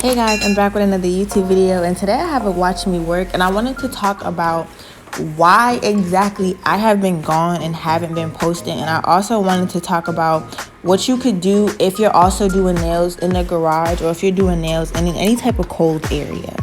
Hey guys, I'm back with another YouTube video, and today I have a watch me work, and I wanted to talk about why exactly I have been gone and haven't been posting. And I also wanted to talk about what you could do if you're also doing nails in the garage, or if you're doing nails in any type of cold area.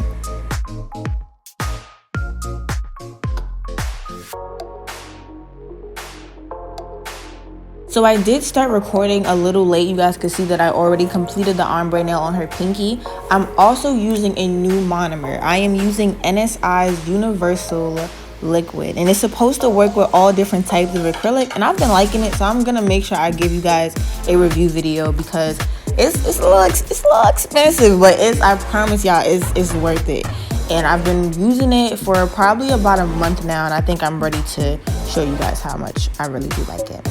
So I did start recording a little late. You guys could see that I already completed the ombre nail on her pinky. I'm also using a new monomer. I am using NSI's Universal Liquid, and it's supposed to work with all different types of acrylic, and I've been liking it, so I'm gonna make sure I give you guys a review video because it's a little expensive, but I promise y'all it's worth it. And I've been using it for probably about a month now, and I think I'm ready to show you guys how much I really do like it.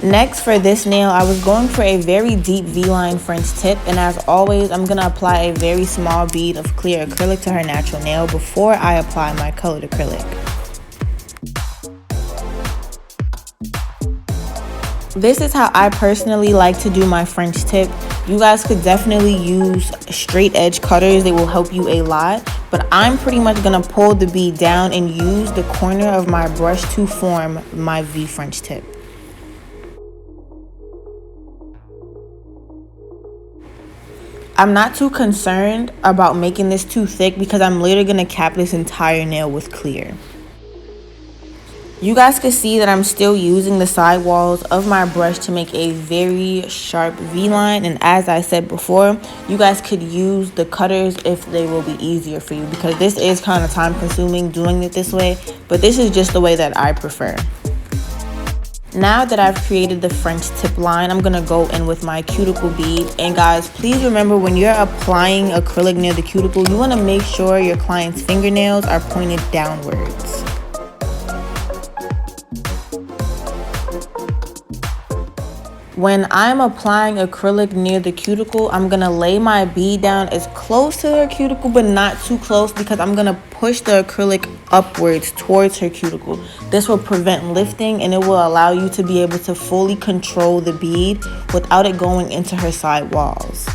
Next, for this nail, I was going for a very deep V-line French tip, and as always, I'm going to apply a very small bead of clear acrylic to her natural nail before I apply my colored acrylic. This is how I personally like to do my French tip. You guys could definitely use straight edge cutters. They will help you a lot, but I'm pretty much going to pull the bead down and use the corner of my brush to form my V French tip. I'm not too concerned about making this too thick because I'm literally going to cap this entire nail with clear. You guys can see that I'm still using the side walls of my brush to make a very sharp V-line, and as I said before, you guys could use the cutters if they will be easier for you, because this is kind of time consuming doing it this way, but this is just the way that I prefer. Now that I've created the French tip line, I'm going to go in with my cuticle bead. And guys, please remember, when you're applying acrylic near the cuticle, you want to make sure your client's fingernails are pointed downwards. When I'm applying acrylic near the cuticle, I'm going to lay my bead down as close to her cuticle, but not too close, because I'm going to push the acrylic upwards towards her cuticle. This will prevent lifting, and it will allow you to be able to fully control the bead without it going into her side walls.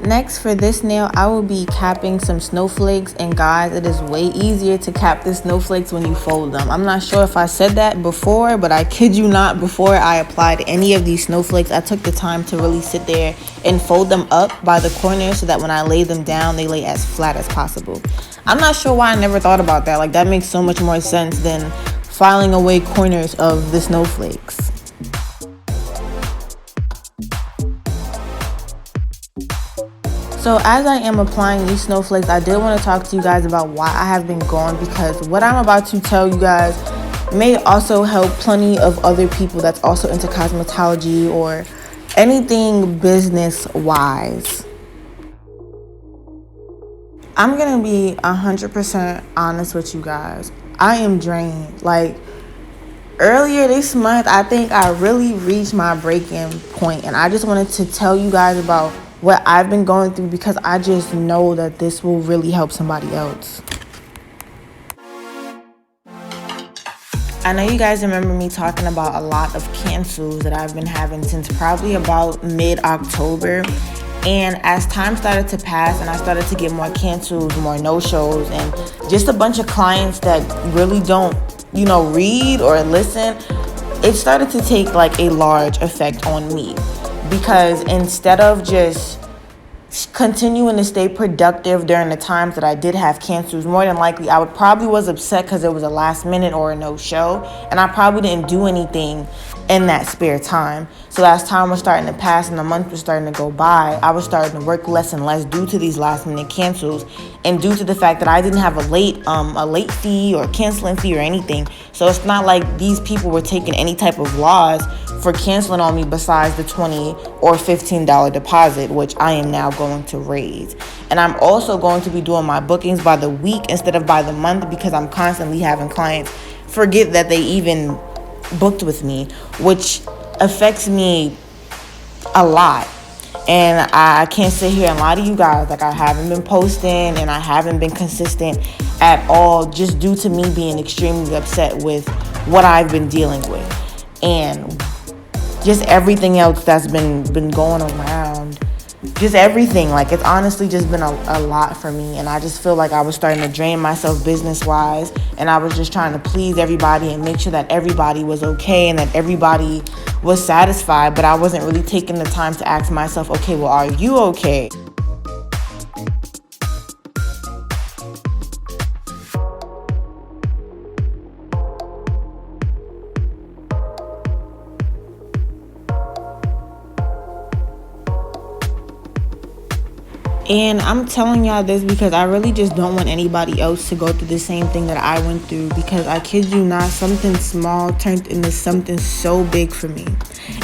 Next, for this nail, I will be capping some snowflakes, and guys, it is way easier to cap the snowflakes when you fold them. I'm not sure if I said that before, but I kid you not, before I applied any of these snowflakes, I took the time to really sit there and fold them up by the corner so that when I lay them down, they lay as flat as possible. I'm not sure why I never thought about that. Like, that makes so much more sense than filing away corners of the snowflakes. So as I am applying these snowflakes, I did want to talk to you guys about why I have been gone, because what I'm about to tell you guys may also help plenty of other people that's also into cosmetology or anything business-wise. I'm gonna be 100% honest with you guys. I am drained. Like, earlier this month, I think I really reached my breaking point, and I just wanted to tell you guys about what I've been going through because I just know that this will really help somebody else. I know you guys remember me talking about a lot of cancels that I've been having since probably about mid-October. And as time started to pass and I started to get more cancels, more no-shows, and just a bunch of clients that really don't, read or listen, it started to take like a large effect on me. Because instead of just continuing to stay productive during the times that I did have cancels, more than likely I would probably was upset because it was a last minute or a no show, and I probably didn't do anything in that spare time. So as time was starting to pass and the month was starting to go by, I was starting to work less and less due to these last minute cancels and due to the fact that I didn't have a late fee or canceling fee or anything. So it's not like these people were taking any type of loss for canceling on me besides the $20 or $15 deposit, which I am now going to raise. And I'm also going to be doing my bookings by the week instead of by the month because I'm constantly having clients forget that they even booked with me, which affects me a lot. And I can't sit here and lie to you guys. Like, I haven't been posting and I haven't been consistent at all just due to me being extremely upset with what I've been dealing with. And just everything else that's been going around. Just everything. Like, it's honestly just been a lot for me. And I just feel like I was starting to drain myself business-wise. And I was just trying to please everybody and make sure that everybody was okay and that everybody was satisfied. But I wasn't really taking the time to ask myself, okay, well, are you okay? And I'm telling y'all this because I really just don't want anybody else to go through the same thing that I went through, because I kid you not, something small turned into something so big for me.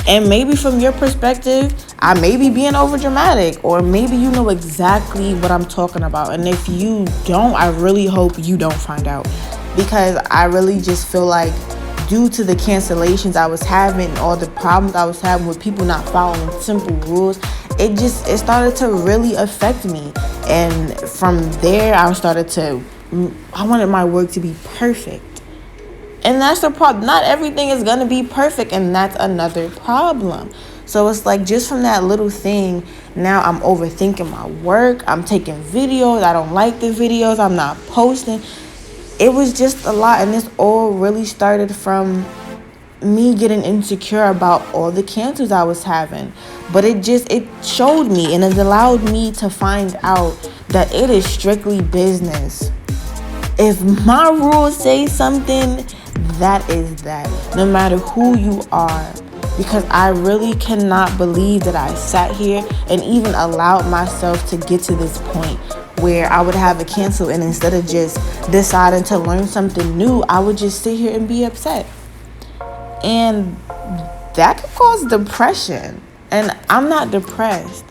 And maybe from your perspective, I may be being over dramatic, or maybe you know exactly what I'm talking about. And if you don't, I really hope you don't find out, because I really just feel like due to the cancellations I was having, all the problems I was having with people not following simple rules, it started to really affect me. And from there, I wanted my work to be perfect. And that's the problem. Not everything is going to be perfect, and that's another problem. So it's like, just from that little thing, now I'm overthinking my work. I'm taking videos. I don't like the videos. I'm not posting. It was just a lot, and this all really started from me getting insecure about all the cancers I was having. But it showed me, and it allowed me to find out that it is strictly business. If my rules say something, that is that, no matter who you are. Because I really cannot believe that I sat here and even allowed myself to get to this point where I would have a cancel, and instead of just deciding to learn something new, I would just sit here and be upset. And that could cause depression. And I'm not depressed,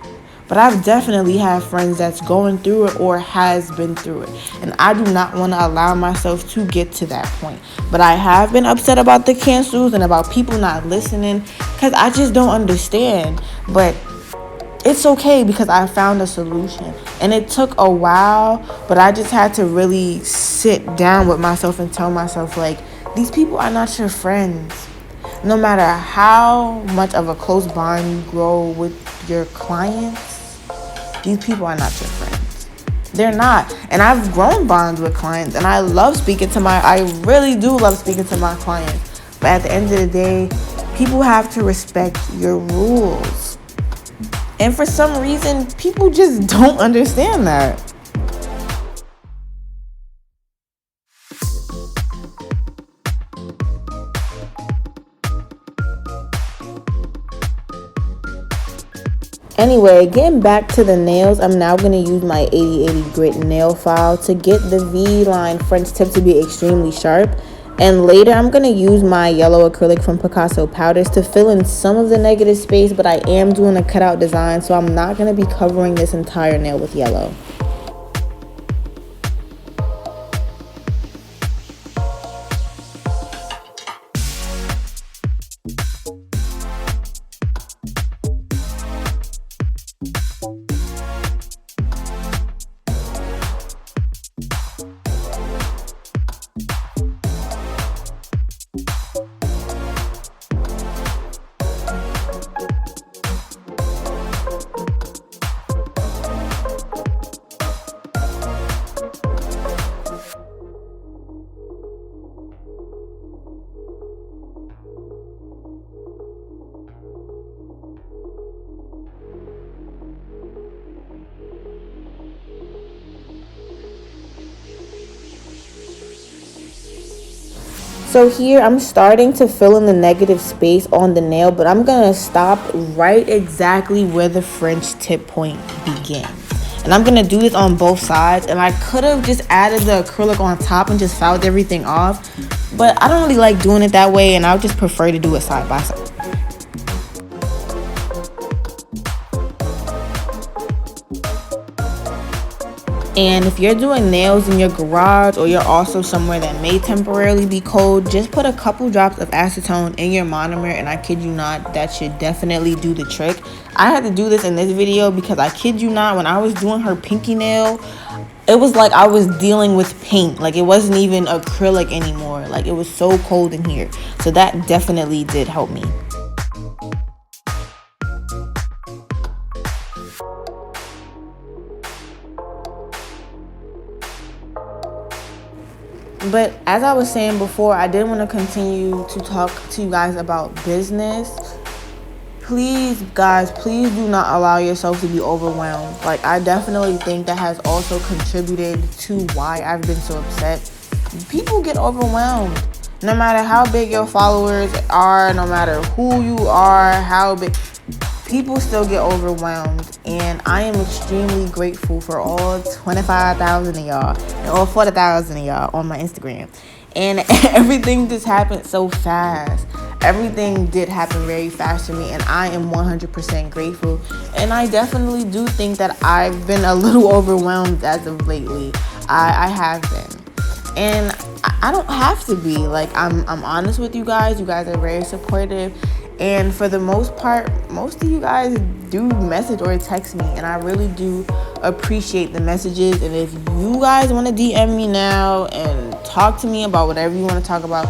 but I've definitely had friends that's going through it or has been through it. And I do not want to allow myself to get to that point. But I have been upset about the cancels and about people not listening, because I just don't understand. But it's okay, because I found a solution. And it took a while, but I just had to really sit down with myself and tell myself, like, these people are not your friends. No matter how much of a close bond you grow with your clients, these people are not your friends. They're not. And I've grown bonds with clients, and I really do love speaking to my clients. But at the end of the day, people have to respect your rules. And for some reason, people just don't understand that. Anyway, getting back to the nails, I'm now going to use my 8080 grit nail file to get the V-line French tip to be extremely sharp. And later, I'm going to use my yellow acrylic from Picasso powders to fill in some of the negative space, but I am doing a cutout design, so I'm not going to be covering this entire nail with yellow. So here I'm starting to fill in the negative space on the nail, but I'm gonna stop right exactly where the French tip point begins. And I'm gonna do this on both sides, and I could have just added the acrylic on top and just fouled everything off, but I don't really like doing it that way, and I would just prefer to do it side by side. And if you're doing nails in your garage, or you're also somewhere that may temporarily be cold, just put a couple drops of acetone in your monomer, and I kid you not, that should definitely do the trick. I had to do this in this video because I kid you not, when I was doing her pinky nail, it was like I was dealing with paint. Like, it wasn't even acrylic anymore. Like, it was so cold in here. So that definitely did help me. But as I was saying before, I did want to continue to talk to you guys about business. Please, guys, please do not allow yourself to be overwhelmed. Like, I definitely think that has also contributed to why I've been so upset. People get overwhelmed. No matter how big your followers are, no matter who you are, how big, people still get overwhelmed. And I am extremely grateful for all 25,000 of y'all and all 40,000 of y'all on my Instagram. And everything just happened so fast. Everything did happen very fast to me, and I am 100% grateful. And I definitely do think that I've been a little overwhelmed as of lately. I have been. And I don't have to be. Like, I'm honest with you guys. You guys are very supportive. And for the most part, most of you guys do message or text me, and I really do appreciate the messages. And if you guys want to DM me now and talk to me about whatever you want to talk about,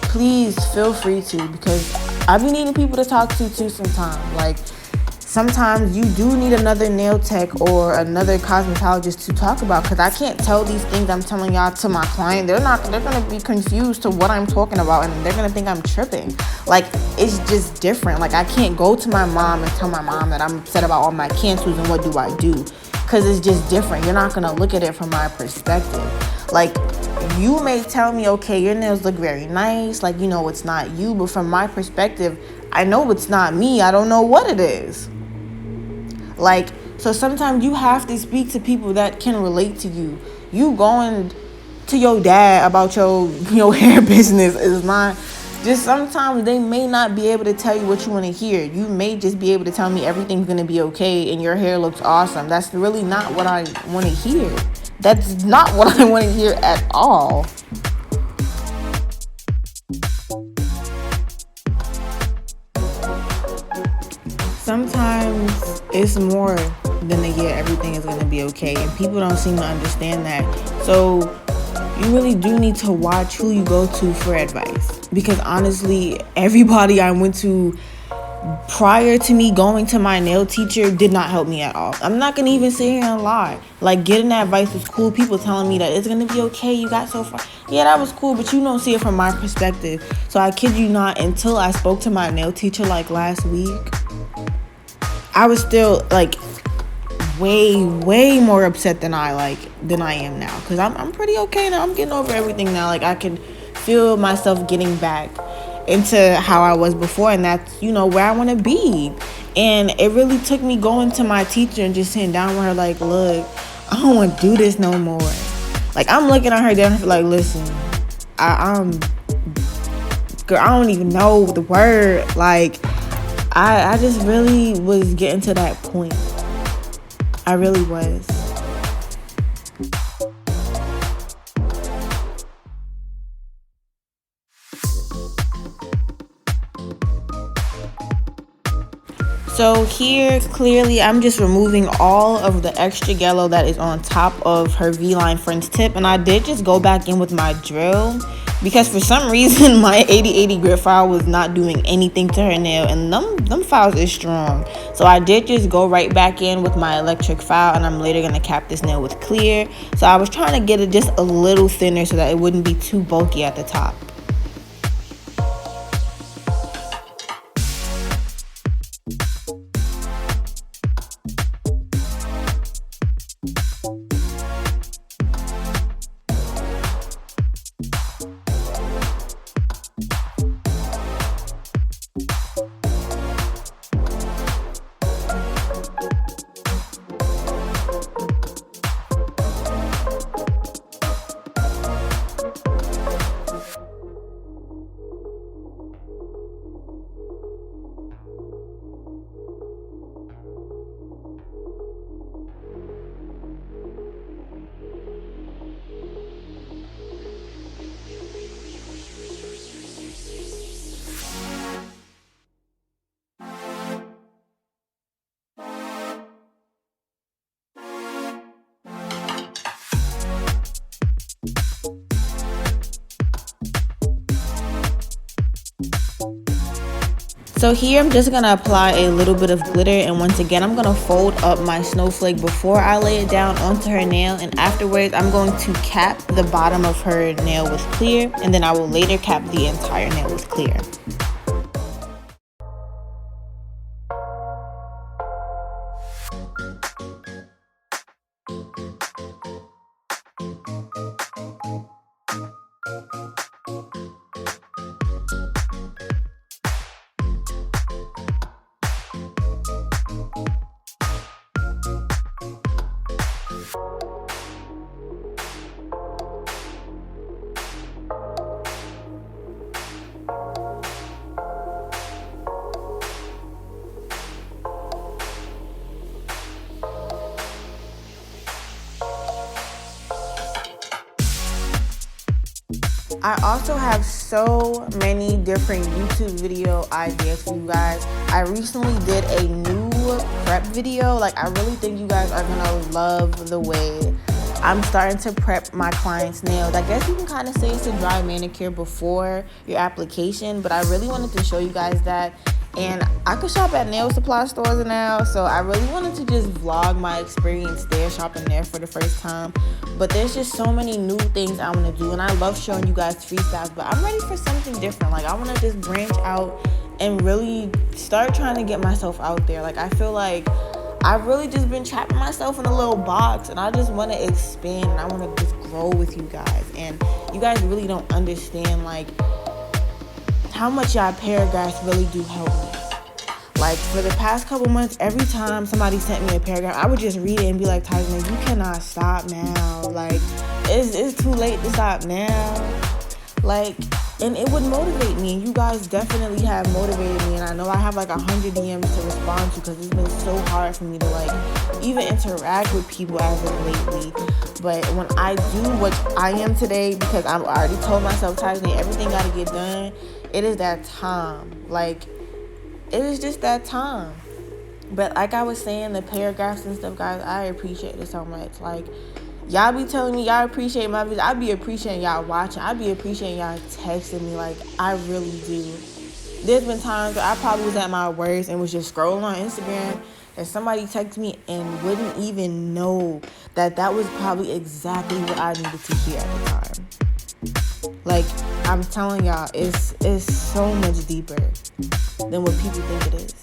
please feel free to, because I've been needing people to talk to too sometimes. Like, sometimes you do need another nail tech or another cosmetologist to talk about, because I can't tell these things I'm telling y'all to my client. They're going to be confused to what I'm talking about, and they're going to think I'm tripping. Like, it's just different. Like, I can't go to my mom and tell my mom that I'm upset about all my cancels and what do I do, because it's just different. You're not going to look at it from my perspective. Like, you may tell me, okay, your nails look very nice, like, you know, it's not you, but from my perspective, I know it's not me. I don't know what it is. Like, so sometimes you have to speak to people that can relate to you. You going to your dad about your hair business is not, just sometimes they may not be able to tell you what you want to hear. You may just be able to tell me everything's going to be okay and your hair looks awesome. That's really not what I want to hear. That's not what I want to hear at all. Sometimes it's more than a year everything is going to be okay, and people don't seem to understand that. So you really do need to watch who you go to for advice, because honestly, everybody I went to prior to me going to my nail teacher did not help me at all. I'm not going to even sit here and lie. Like, getting that advice was cool. People telling me that it's going to be okay, you got so far. Yeah, that was cool, but you don't see it from my perspective. So I kid you not, until I spoke to my nail teacher like last week, I was still like way more upset than I am now, because I'm pretty okay now. I'm getting over everything now. Like, I can feel myself getting back into how I was before, and that's, you know, where I want to be. And it really took me going to my teacher and just sitting down with her like, look, I don't want to do this no more. Like, I'm looking at her down like, listen, girl, I don't even know the word. Like, I just really was getting to that point. I really was. So here, clearly, I'm just removing all of the extra yellow that is on top of her V-line French tip. And I did just go back in with my drill, because for some reason my 8080 grit file was not doing anything to her nail, and them files is strong. So I did just go right back in with my electric file, and I'm later going to cap this nail with clear. So I was trying to get it just a little thinner so that it wouldn't be too bulky at the top. So here I'm just going to apply a little bit of glitter, and once again I'm going to fold up my snowflake before I lay it down onto her nail, and afterwards I'm going to cap the bottom of her nail with clear, and then I will later cap the entire nail with clear. I also have so many different YouTube video ideas for you guys. I recently did a new prep video. Like, I really think you guys are gonna love the way I'm starting to prep my client's nails. I guess you can kind of say it's a dry manicure before your application, but I really wanted to show you guys that. And I could shop at nail supply stores now, so I really wanted to just vlog my experience there, shopping there for the first time. But there's just so many new things I want to do, and I love showing you guys freestyles, but I'm ready for something different. Like, I want to just branch out and really start trying to get myself out there. Like, I feel like I've really just been trapping myself in a little box, and I just want to expand, and I want to just grow with you guys. And you guys really don't understand, like, how much y'all paragraphs really do help me. Like, for the past couple months, every time somebody sent me a paragraph, I would just read it and be like, Tyson, you cannot stop now. Like, it's too late to stop now. Like, and it would motivate me. You guys definitely have motivated me, and I know I have like 100 DMs to respond to because it's been so hard for me to like even interact with people as of lately. But when I do what I am today, because I already told myself, Tyson, everything got to get done, it is that time. Like, it is just that time. But like I was saying, the paragraphs and stuff, guys, I appreciate it so much. Like, y'all be telling me y'all appreciate my videos. I be appreciating y'all watching. I be appreciating y'all texting me. Like, I really do. There's been times where I probably was at my worst and was just scrolling on Instagram, and somebody texted me and wouldn't even know that that was probably exactly what I needed to hear at the time. Like, I'm telling y'all, it's so much deeper than what people think it is.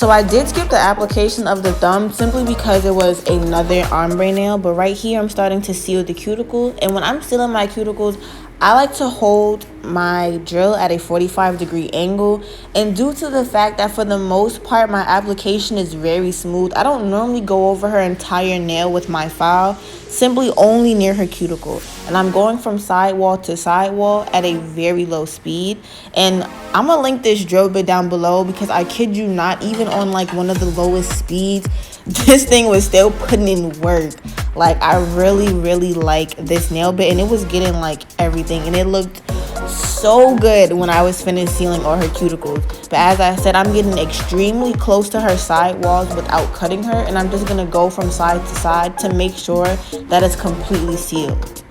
So I did skip the application of the thumb simply because it was another ombre nail, but right here I'm starting to seal the cuticle. And when I'm sealing my cuticles, I like to hold my drill at a 45-degree angle, and due to the fact that for the most part my application is very smooth, I don't normally go over her entire nail with my file, simply only near her cuticle. And I'm going from sidewall to sidewall at a very low speed. And I'm gonna link this drill bit down below because I kid you not, even on like one of the lowest speeds, this thing was still putting in work. Like, I really like this nail bit, and it was getting like everything, and it looked so good when I was finished sealing all her cuticles. But as I said, I'm getting extremely close to her side walls without cutting her, and I'm just gonna go from side to side to make sure that it's completely sealed.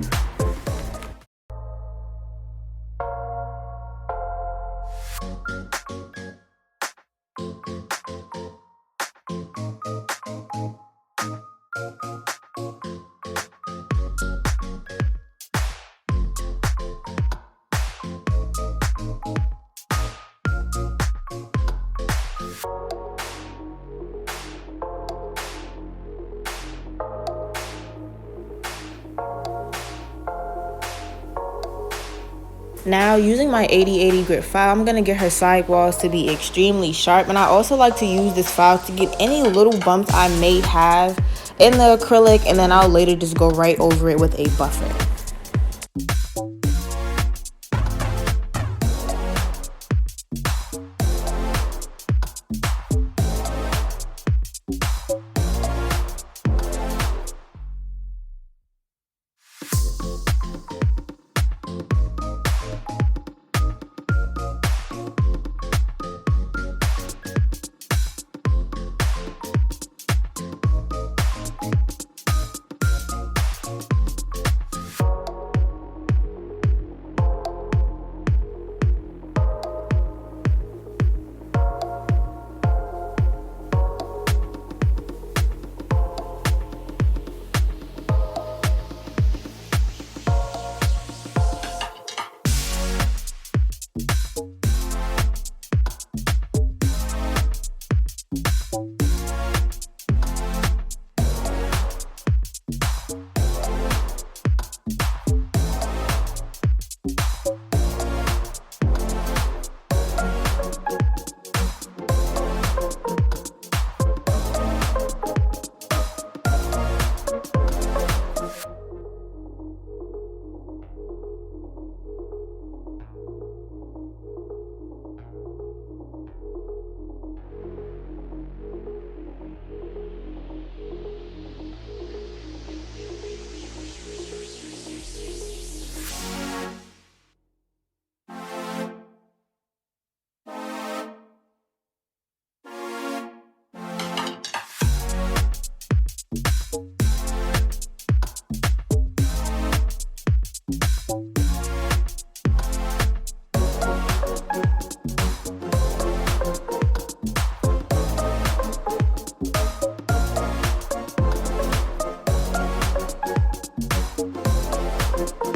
Now, using my 80/80 grit file, I'm going to get her side walls to be extremely sharp. And I also like to use this file to get any little bumps I may have in the acrylic, and then I'll later just go right over it with a buffer.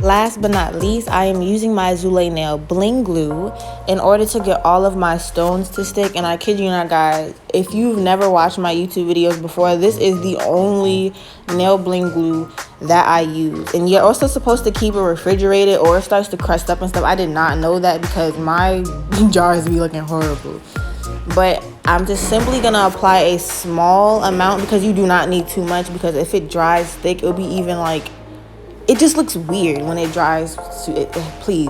Last but not least, I am using my Zule nail Bling glue in order to get all of my stones to stick. And I kid you not, guys, if you've never watched my YouTube videos before, this is the only nail Bling glue that I use. And you're also supposed to keep it refrigerated or it starts to crust up and stuff. I did not know that because my jars be looking horrible. But I'm just simply gonna apply a small amount because you do not need too much, because if it dries thick, it'll be even like, it just looks weird when it dries. Please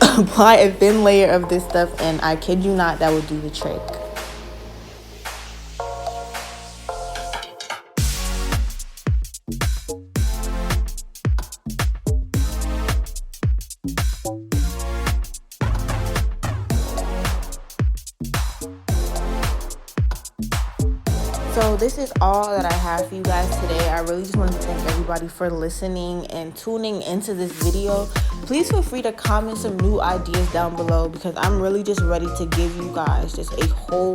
apply a thin layer of this stuff, and I kid you not, that will do the trick. So this is all that I have for you guys today. I really just wanted to thank everybody for listening and tuning into this video. Please feel free to comment some new ideas down below, because I'm really just ready to give you guys just a whole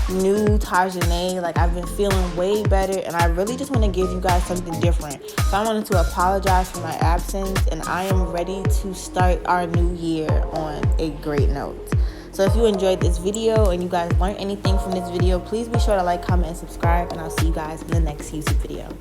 new Tajane. Like, I've been feeling way better, and I really just want to give you guys something different. So I wanted to apologize for my absence, and I am ready to start our new year on a great note. So if you enjoyed this video and you guys learned anything from this video, please be sure to like, comment, and subscribe, and I'll see you guys in the next YouTube video.